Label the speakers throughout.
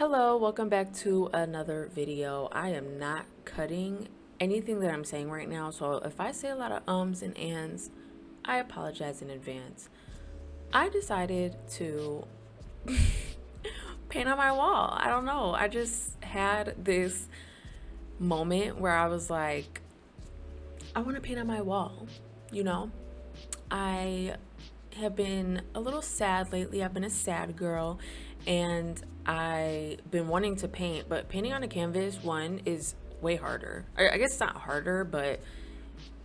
Speaker 1: Hello, welcome back to another video. I am not cutting anything that I'm saying right now, so if I say a lot of ums and ands, I apologize in advance. I decided to paint on my wall. I don't know. I just had this moment where I was like, I want to paint on my wall, you know? I have been a little sad lately. I've been a sad girl and I've been wanting to paint, but painting on a canvas, one, is way harder. I guess it's not harder, but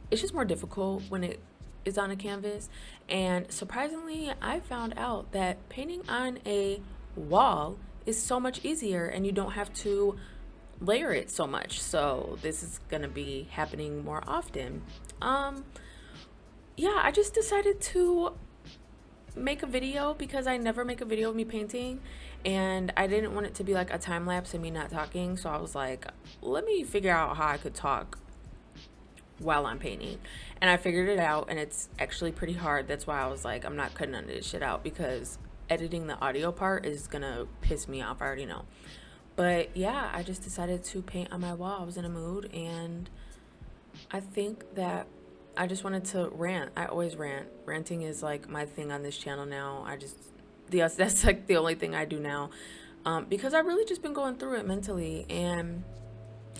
Speaker 1: it's just more difficult when it is on a canvas. And surprisingly, I found out that painting on a wall is so much easier and you don't have to layer it so much. So this is gonna be happening more often. Yeah, I just decided to make a video because I never make a video of me painting, and I didn't want it to be like a time lapse of me not talking. So I was like, let me figure out how I could talk while I'm painting. And I figured it out, and it's actually pretty hard. That's why I was like, I'm not cutting none of this shit out because editing the audio part is gonna piss me off. I already know. But yeah, I just decided to paint on my wall. I was in a mood, and I think that I just wanted to rant. I always rant. Ranting is like my thing on this channel now. Yes, that's like the only thing I do now, because I've really just been going through it mentally, and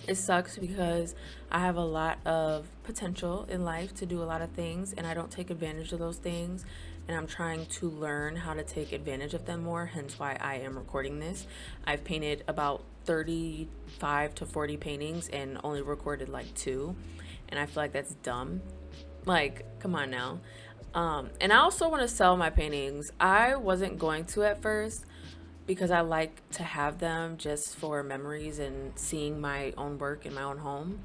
Speaker 1: it sucks because I have a lot of potential in life to do a lot of things, and I don't take advantage of those things. And I'm trying to learn how to take advantage of them more, hence why I am recording this. I've painted about 35 to 40 paintings and only recorded like 2, and I feel like that's dumb. Like, come on now. And I also want to sell my paintings. I wasn't going to at first because I like to have them just for memories and seeing my own work in my own home.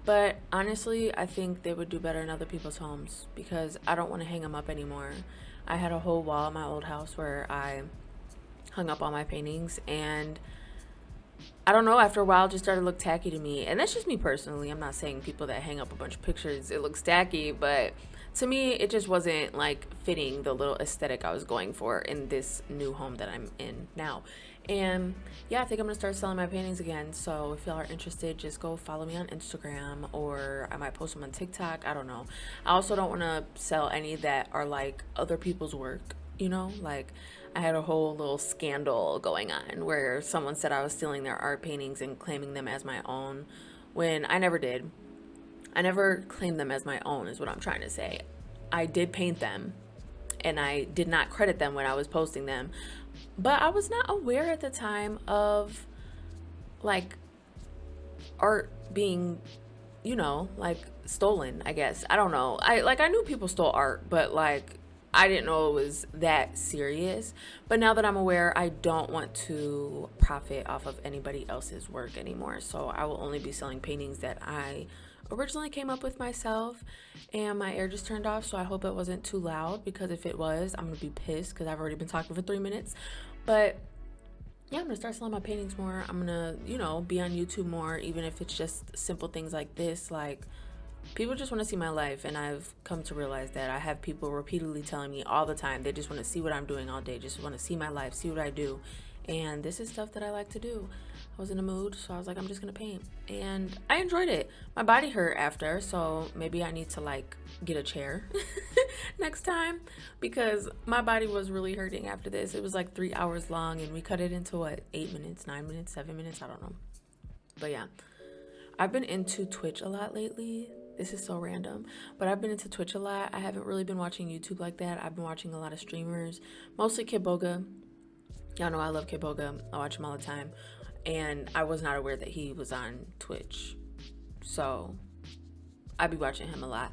Speaker 1: But honestly, I think they would do better in other people's homes because I don't want to hang them up anymore. I had a whole wall in my old house where I hung up all my paintings, and I don't know, after a while it just started to look tacky to me. And that's just me personally. I'm not saying people that hang up a bunch of pictures, it looks tacky, but to me it just wasn't like fitting the little aesthetic I was going for in this new home that I'm in now. And yeah, I think I'm gonna start selling my paintings again. So if y'all are interested, just go follow me on Instagram, or I might post them on TikTok. I don't know. I also don't want to sell any that are like other people's work, you know? Like, I had a whole little scandal going on where someone said I was stealing their art paintings and claiming them as my own, when I never did. I never claimed them as my own, is what I'm trying to say. I did paint them, and I did not credit them when I was posting them. But I was not aware at the time of like art being, like stolen, I guess. I don't know. I knew people stole art, but like I didn't know it was that serious. But now that I'm aware, I don't want to profit off of anybody else's work anymore. So I will only be selling paintings that I originally came up with myself. And my air just turned off, so I hope it wasn't too loud, because if it was, I'm gonna be pissed because I've already been talking for 3 minutes. But yeah, I'm gonna start selling my paintings more. I'm gonna, be on YouTube more, even if it's just simple things like this. Like, people just want to see my life, and I've come to realize that. I have people repeatedly telling me all the time they just want to see what I'm doing all day, just want to see my life, see what I do. And this is stuff that I like to do. I was in a mood, so I was like, I'm just gonna paint, and I enjoyed it. My body hurt after, so maybe I need to like get a chair next time, because my body was really hurting after this. It was like 3 hours long, and we cut it into what, 8 minutes, 9 minutes, 7 minutes, I don't know. But yeah, I've been into Twitch a lot lately. This is so random, but I've been into Twitch a lot. I haven't really been watching YouTube like that. I've been watching a lot of streamers, mostly Kid Boga. Y'all know I love Kid Boga. I watch him all the time. And I was not aware that he was on Twitch. So I'd be watching him a lot.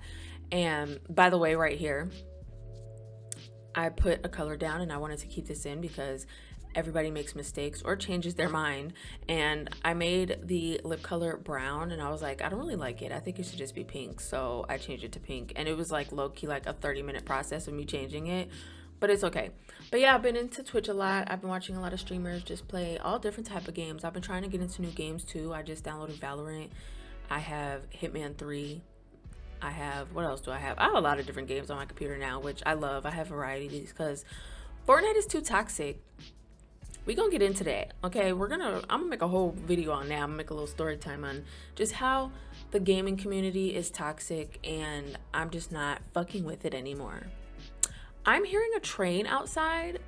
Speaker 1: And by the way, right here, I put a color down, and I wanted to keep this in because everybody makes mistakes or changes their mind. And I made the lip color brown, and I was like, I don't really like it. I think it should just be pink. So I changed it to pink, and it was like low-key like a 30-minute process of me changing it, but it's okay. But yeah, I've been into Twitch a lot. I've been watching a lot of streamers just play all different type of games. I've been trying to get into new games too. I just downloaded Valorant. I have Hitman 3. What else do I have? I have a lot of different games on my computer now, which I love. I have varieties because Fortnite is too toxic. we gonna get into that. Okay, I'm gonna make a whole video on that. I'm gonna make a little story time on just how the gaming community is toxic and I'm just not fucking with it anymore. I'm hearing a train outside.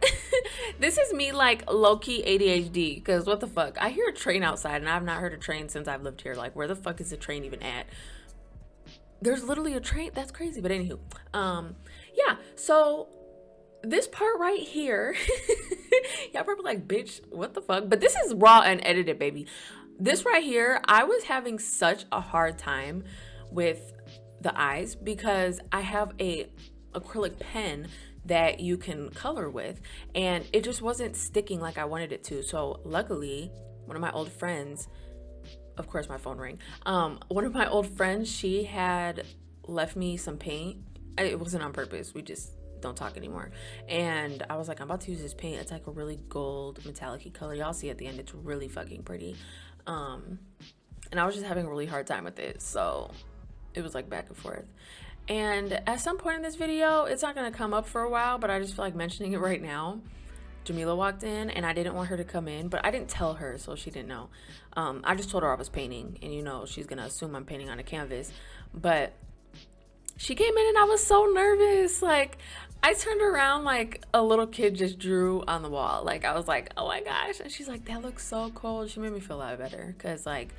Speaker 1: This is me like low-key ADHD, because what the fuck? I hear a train outside and I've not heard a train since I've lived here. Like, where the fuck is the train even at? There's literally a train. That's crazy. But anywho, yeah, so this part right here, y'all probably like, bitch, what the fuck? But this is raw and edited, baby. This right here, I was having such a hard time with the eyes because I have a acrylic pen that you can color with, and it just wasn't sticking like I wanted it to. So luckily, one of my old friends, of course my phone rang, one of my old friends, she had left me some paint. It wasn't on purpose, we just don't talk anymore. And I was like, I'm about to use this paint. It's like a really gold metallic color. Y'all see at the end, it's really fucking pretty. And I was just having a really hard time with it, so it was like back and forth. And at some point in this video, it's not gonna come up for a while, but I just feel like mentioning it right now. Jamila walked in and I didn't want her to come in, but I didn't tell her, so she didn't know. I just told her I was painting, and you know, she's gonna assume I'm painting on a canvas. But she came in and I was so nervous. Like, I turned around like a little kid just drew on the wall. Like, I was like, oh my gosh. And she's like, that looks so cool. She made me feel a lot better because like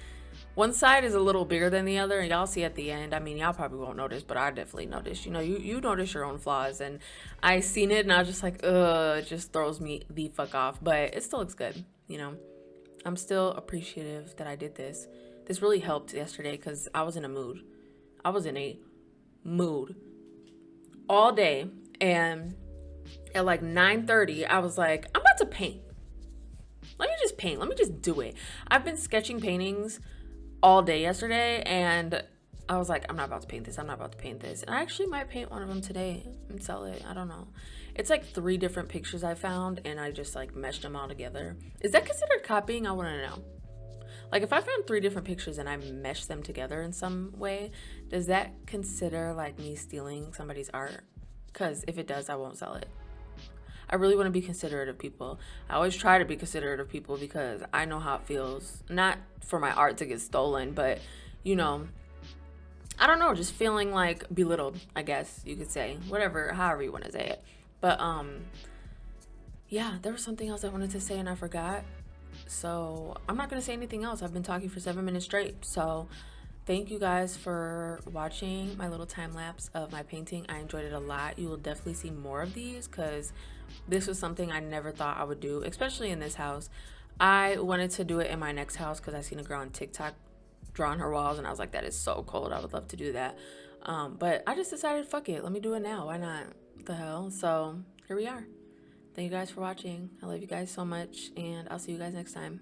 Speaker 1: one side is a little bigger than the other, and y'all see at the end. I mean, y'all probably won't notice, but I definitely noticed. You know, you notice your own flaws, and I seen it and I was just like, ugh, it just throws me the fuck off. But it still looks good, you know. I'm still appreciative that I did this. This really helped yesterday because I was in a mood. I was in a mood all day, and at like 9:30 I was like, I'm about to paint. Let me just paint. Let me just do it. I've been sketching paintings all day yesterday, and I was like, I'm not about to paint this. I'm not about to paint this. And I actually might paint one of them today and sell it. I don't know. It's like 3 different pictures I found, and I just like meshed them all together. Is that considered copying? I want to know. Like, if I found 3 different pictures and I meshed them together in some way, does that consider like me stealing somebody's art? Because if it does, I won't sell it. I really want to be considerate of people. I always try to be considerate of people because I know how it feels. Not for my art to get stolen, but, you know, I don't know, just feeling like belittled, I guess you could say. Whatever, however you want to say it. But, yeah, there was something else I wanted to say and I forgot. So I'm not going to say anything else. I've been talking for 7 minutes straight. So thank you guys for watching my little time lapse of my painting. I enjoyed it a lot. You will definitely see more of these because this was something I never thought I would do, especially in this house. I wanted to do it in my next house because I seen a girl on TikTok drawing her walls, and I was like, that is so cold. I would love to do that. But I just decided, fuck it. Let me do it now. Why not? What the hell? So here we are. Thank you guys for watching. I love you guys so much, and I'll see you guys next time.